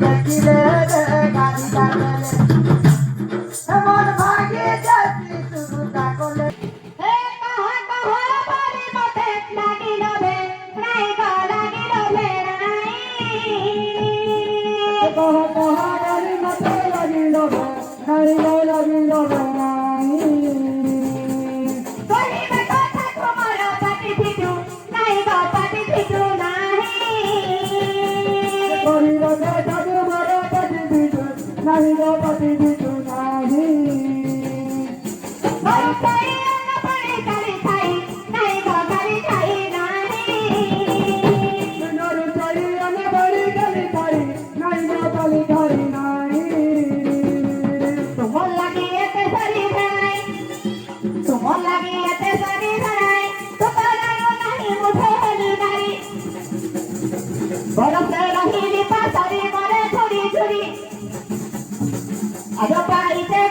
দেখিলে গাড়ি ডাকলে এমন ভাগে যাচ্ছি শুধু ডাকলে হে কাহা কাহা বাড়ি মতে লাগিল রে নাই গো লাগিল রে নাই কহ কহ গাড়ি মতে লাগিল রে নাই গো লাগিল রে নাই কহিবে কথা তোমার পাটি ফিটু নাই গো পাটি ফিটু নাই কহিবে কথা তোমার পাটি ফিটু নাই গো পাটি ফিটু নাই ওই তাই না পড়ে গাড়ি খাই নাই গো গাড়ি খাই নাই নর চাই আমি বড়ি গালি খাই নাই গো গালি খাই নাই তোমার লাগি এতে সারি নাই তোমার লাগি এতে সারি নাই তোমার নাই মুঠে হেলি নাই বরফে রহিলি পাশারি মরে ছুরি ছুরি আজ পাইতে